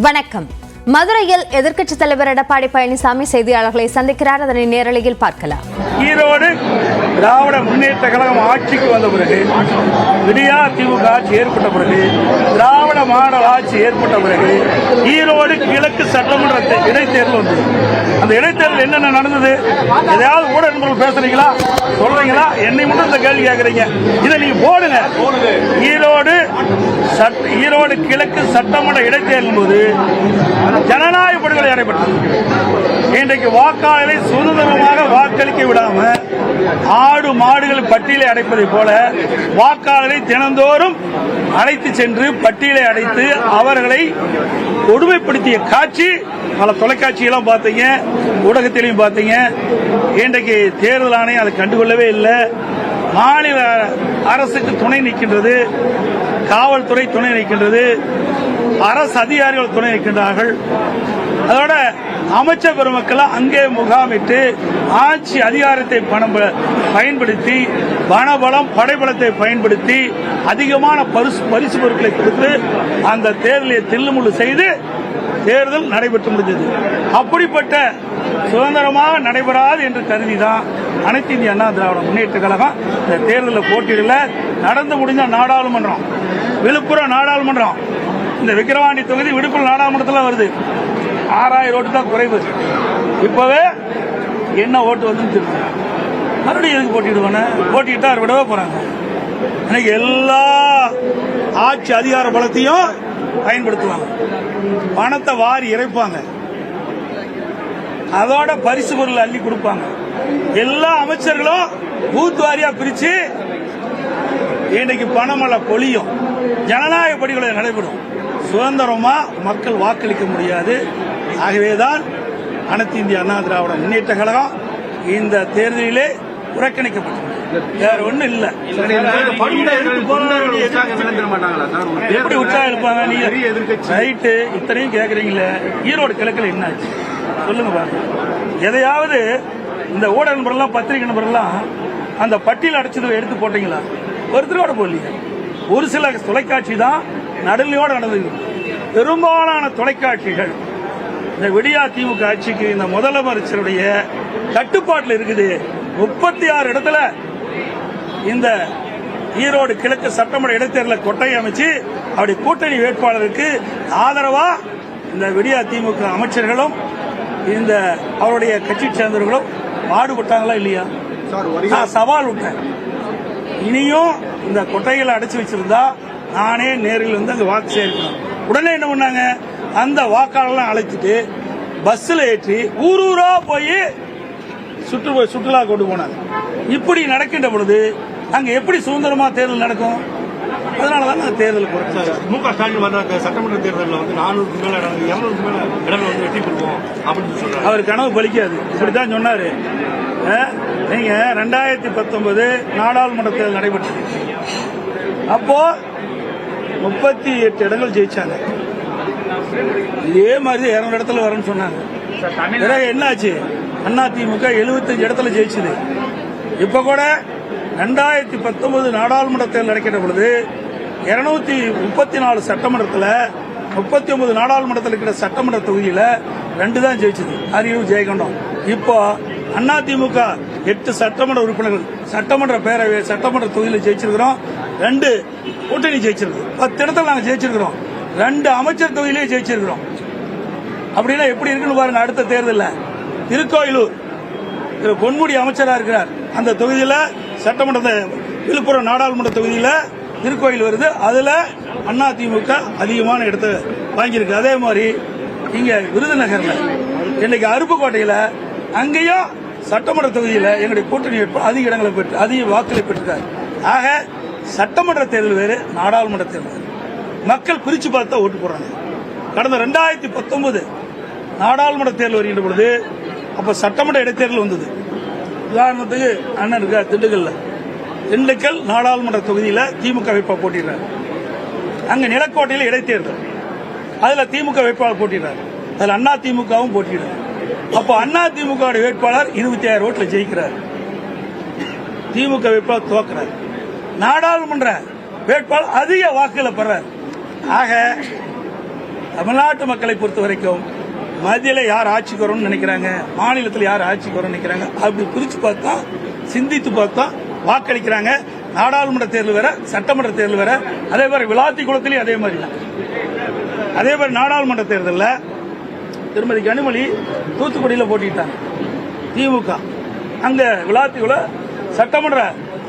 வணக்கம். மதுரையில் எதிர்க்கட்சித் தலைவர் எடப்பாடி பழனிசாமி செய்தியாளர்களை சந்திக்கிறார். அதனை நேரலையில் பார்க்கலாம். ஈரோடு திராவிட முன்னேற்ற கழகம் ஆட்சிக்கு வந்த பிறகு, விடியா திமுக ஆட்சி ஏற்பட்ட பிறகு, திராவிட மாடல் ஆட்சி ஏற்பட்ட பிறகு ஈரோடு கிழக்கு சட்டமன்ற இடைத்தேர்தல் வந்தது. அந்த இடைத்தேர்தல் என்னென்ன நடந்தது? எதையாவது ஊடக நண்பர்கள் பேசுறீங்களா, சொல்றீங்களா? என்னை மட்டும் இந்த கேள்வி கேட்கறீங்க. இதை நீங்க போடுங்க. ஈரோடு கிழக்கு சட்டமன்ற இடைத்தேர்தல் போது ஜனநாயக படுகொலை நடைபெற்றது. இன்றைக்கு வாக்காளரை சுதந்திரமாக வாக்களிக்க விடாம ஆடு மாடுகள் பட்டியலை அடைப்பதை போல வாக்காளரை தினந்தோறும் அழைத்து சென்று பட்டியலை அடைத்து அவர்களை கொடுமைப்படுத்திய காட்சி பல தொலைக்காட்சியெல்லாம் பார்த்தீங்க, ஊடகத்திலையும் பார்த்தீங்க. இன்றைக்கு தேர்தல் ஆணையம் அதை கண்டுகொள்ளவே இல்லை. மாநில அரசுக்கு துணை நிற்கின்றது, காவல்துறை துணை நிற்கின்றது, அரசு அதிகாரிகள் துணை நிற்கின்றார்கள். அதோட அமைச்சர் பெருமக்கள் அங்கே முகாமிட்டு ஆட்சி அதிகாரத்தை பயன்படுத்தி பணபலம் படைபலத்தை பயன்படுத்தி அதிகமான பரிசு பொருட்களை கொடுத்து அந்த தேர்தலை தில்லுமுள்ளு செய்து தேர்தல் நடைபெற்று முடிந்தது. அப்படிப்பட்ட சுதந்திரமாக நடைபெறாது என்று கருதிதான் அனைத்து இந்திய அண்ணா திராவிட முன்னேற்ற கழகம் இந்த தேர்தலில் போட்டியிடல. நடந்து முடிந்த நாடாளுமன்றம், விழுப்புரம் நாடாளுமன்றம், இந்த விக்கிரவாண்டி தொகுதி விழுப்புரம் நாடாளுமன்றத்தில் வருது. 6000 ஓட்டு தான் குறைவு. இப்பவே என்ன ஓட்டு வந்து மறுபடியும் எதுக்கு போட்டிடுவானே? போட்டிட்டா விடவே போறாங்க. இன்னைக்கு எல்லா ஆட்சி அதிகார பலத்தையும் பயன்படுத்துவாங்க, பணத்தை வாரி இறைப்பாங்க, அதோட பரிசு பொருள் அள்ளி கொடுப்பாங்க. எல்லா அமைச்சர்களும் பூத் வாரியா பிரிச்சு இன்னைக்கு பணமல்ல பொழியும். ஜனநாயக படுகொலை நடைபெறும். சுதந்திரமா மக்கள் வாக்களிக்க முடியாது. ஆகவேதான் அனைத்து இந்திய அண்ணா திராவிட முன்னேற்ற கழகம் இந்த தேர்தலிலே புறக்கணிக்கப்பட்டது. வேற ஒண்ணும் இல்ல. எப்படி உற்சாகம் எழுப்பாங்க? நீங்க ரைட்டு இத்தனையும் கேக்குறீங்களே, ஈரோடு கிழக்குல என்ன ஆச்சு சொல்லுங்க பாருங்க. எதையாவது இந்த ஊடக நண்பர்கள்லாம் பத்திரிகை நண்பர்கள்லாம் அந்த பட்டியல் அடைச்சதை எடுத்து போட்டீங்களா? ஒருத்தரோட போடல. ஒரு சில தொலைக்காட்சி தான் நடுநிலையோடு நடந்தது. பெரும்பாலான தொலைக்காட்சிகள் இந்த விடியா திமுக ஆட்சிக்கு இந்த முதலமைச்சருடைய கட்டுப்பாட்டில் இருக்குது. 36 இடத்துல இந்த ஈரோடு கிழக்கு சட்டமன்ற இடைத்தேர்தலில் கொட்டை அமைச்சு அவருடைய கூட்டணி வேட்பாளருக்கு ஆதரவா இந்த விடியா திமுக அமைச்சர்களும் இந்த அவருடைய கட்சி சேர்ந்தவர்களும் பாடுபட்டாங்களா இல்லையா? நான் சவால் விட்டேன். இனியும் இந்த கொட்டைகளை அடைச்சு வச்சிருந்தா நானே நேரில் வந்து அங்க வாக்கு சேர்க்கணும். உடனே என்ன பண்ணாங்க? அந்த வாக்காளர்லாம் அழைச்சிட்டு பஸ்ல ஏற்றி ஊரூரா போய் சுற்றுலா கொண்டு போனாங்க. இப்படி நடக்கின்ற பொழுது அங்க எப்படி சுதந்திரமா தேர்தல் நடக்கும்? அதனாலதான் நான் தேர்தல் குறைச்சாங்க. மு.க. ஸ்டாலின் வந்த சட்டமன்ற தேர்தலில் வந்து 400 மேல 200 மேல இடங்கள் வந்து வெற்றி பெறுவோம் அப்படின்னு சொல்றாரு. அவர் கனவு பலிக்காது. இப்படித்தான் சொன்னாரு. நீங்க 2019 நாடாளுமன்ற தேர்தல் நடைபெற்றது. அப்போ 38 இடங்கள் ஜெயிச்சாங்க. இதே மாதிரி 200 இடத்துல வரணும்னு சொன்னாங்க. பிறகு என்னாச்சு? அதிமுக 75 இடத்துல ஜெயிச்சது. இப்ப கூட 2019 நாடாளுமன்ற தேர்தல் நடக்கின்ற பொழுது 234 சட்டமன்றத்தில் 39 நாடாளுமன்றத்தில் இருக்கிற சட்டமன்ற தொகுதியில் 2 தான் ஜெயிச்சது, அரியலூர் ஜெயகொண்டம். இப்போ அதிமுக 8 சட்டமன்ற உறுப்பினர்கள் சட்டமன்ற தொகுதியில் ஜெயிச்சிருக்கிறோம். 2 கூட்டணி ஜெயிச்சிருக்கு. 10 இடத்துல நாங்கள் ஜெயிச்சிருக்கிறோம். 2 அமைச்சர் தொகுதியிலே ஜெயிச்சிருக்கிறோம். அப்படின்னா எப்படி இருக்குன்னு பாருங்க. அடுத்த தேர்தலில் திருக்கோயிலூர் பொன்முடி அமைச்சராக இருக்கிறார். அந்த தொகுதியில் சட்டமன்ற விழுப்புரம் நாடாளுமன்ற தொகுதியில் திருக்கோயில் வருது. அதுல அதிமுக அதிகமான இடத்தை வாங்கியிருக்கு. அதே மாதிரி இங்க விருதுநகர்ல இன்னைக்கு அருப்புக்கோட்டையில அங்கேயும் சட்டமன்ற தொகுதியில் எங்களுடைய கூட்டணி அதிக இடங்களை பெற்று அதிக வாக்குகளை பெற்றிருக்காரு. ஆக சட்டமன்ற தேர்தல் வேறு, நாடாளுமன்ற தேர்தல் மக்கள் பிரிச்சு பார்த்தா ஓட்டு போடுறாங்க. கடந்த 2019 நாடாளுமன்ற தேர்தல் வருகின்ற பொழுது அப்ப சட்டமன்ற இடைத்தேர்தல் வந்தது. உதாரணத்துக்கு அண்ணன் இருக்கா திண்டுக்கல் நாடாளுமன்ற தொகுதியில் திமுக வேட்பாளர் போட்டிடுறார். அங்க நிலக்கோட்டையில் இடைத்தேர்தல், அதுல திமுக வேட்பாளர் போட்டிடுறார். அதுல அதிமுகவும் போட்டிடுறார். அப்போ அதிமுக வேட்பாளர் 26 ஓட்டுல ஜெயிக்கிறார். திமுக வேட்பாளர் தோக்கிறார். நாடாளுமன்ற வேட்பாளர் அதிக வாக்குகளை பெறார். ஆக தமிழ்நாட்டு மக்களை பொறுத்த வரைக்கும் மத்தியில யார் ஆட்சிக்கு வரும்னு நினைக்கிறாங்க, மாநிலத்தில் யார் ஆட்சிக்கு வரும்னு நினைக்கிறாங்க, அப்படி பிரிச்சு பார்த்தா, சிந்தித்து பார்த்தா வாக்களிக்கிறாங்க. நாடாளுமன்ற தேர்தல் வேற, சட்டமன்ற தேர்தல் வேற. அதே மாதிரி விளாத்திக்குளத்திலையும் அதே மாதிரி தான். அதே மாதிரி நாடாளுமன்ற தேர்தலில் திருமதி கனிமொழி தூத்துக்குடியில் போட்டிட்டாங்க திமுக. அங்க விளாத்திக்குளம் சட்டமன்ற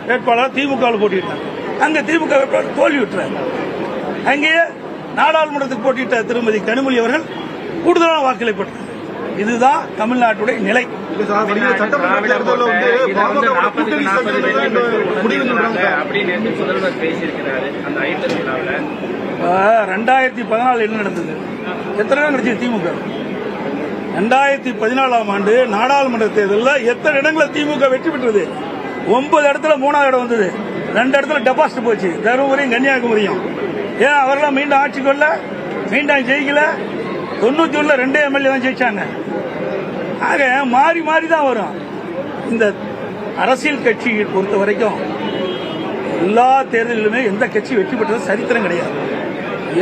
வேட்பாளர் திமுக போட்டிட்டாங்க. அங்க திமுக வேட்பாளர் தோல்வி விட்டுறாங்க. அங்கேயே நாடாளுமன்றத்துக்கு போட்டியிட்ட திருமதி கனிமொழி அவர்கள் கூடுதலான வாக்குகளை பெற்றார். இதுதான் தமிழ்நாட்டுடைய நிலை. முதல்வர் 2014 என்ன நடந்தது? எத்தனை இடம் கிடைச்சது திமுக? 2014 ஆண்டு நாடாளுமன்ற தேர்தலில் எத்தனை இடங்களில் திமுக வெற்றி பெற்றது? 9 இடத்துல 3வது இடம் வந்தது. 2 இடத்துல டெபாசிட் போச்சு, தருமபுரியும் கன்னியாகுமரியும். ஏன் அவரெல்லாம் மீண்டும் ஆட்சிக்கு வரல, மீண்டும் ஜெயிக்கல? 91 2 எம்எல்ஏ தான் ஜெயிச்சாங்க. ஆக மாறி மாறி தான் வரும். இந்த அரசியல் கட்சி பொறுத்த வரைக்கும் எல்லா தேர்தலிலுமே எந்த கட்சி வெற்றி பெற்றது சரித்திரம் கிடையாது.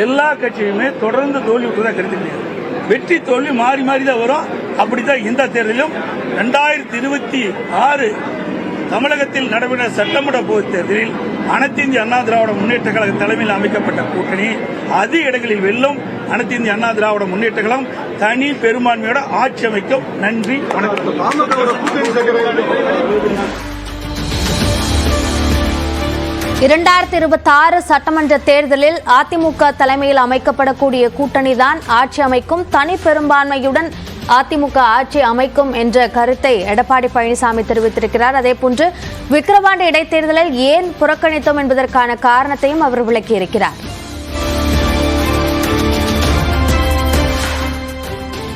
எல்லா கட்சியுமே தொடர்ந்து தோல்வி விட்டதா கருத்து கிடையாது. வெற்றி தோல்வி மாறி மாறி தான் வரும். அப்படித்தான் இந்த தேர்தலிலும் 2026 தமிழகத்தில் நடைபெற்ற சட்டமன்ற பொதுத் தேர்தலில் அனைத்து இந்திய அண்ணா திராவிட முன்னேற்ற கழக தலைமையில் அமைக்கப்பட்ட கூட்டணி அதிக இடங்களில் வெல்லும். அனைத்து இந்திய அண்ணா திராவிட முன்னேற்ற கழகம் தனி பெரும்பான்மையோட ஆட்சி அமைக்கும். நன்றி, வணக்கம். 2026 சட்டமன்ற தேர்தலில் அதிமுக தலைமையில் அமைக்கப்படக்கூடிய கூட்டணிதான் ஆட்சி அமைக்கும், தனி பெரும்பான்மையுடன் அதிமுக ஆட்சி அமைக்கும் என்ற கருத்தை எடப்பாடி பழனிசாமி தெரிவித்திருக்கிறார். அதேபோன்று விக்கிரவாண்டி இடைத்தேர்தலை ஏன் புறக்கணித்தோம் என்பதற்கான காரணத்தையும் அவர் விளக்கியிருக்கிறார்.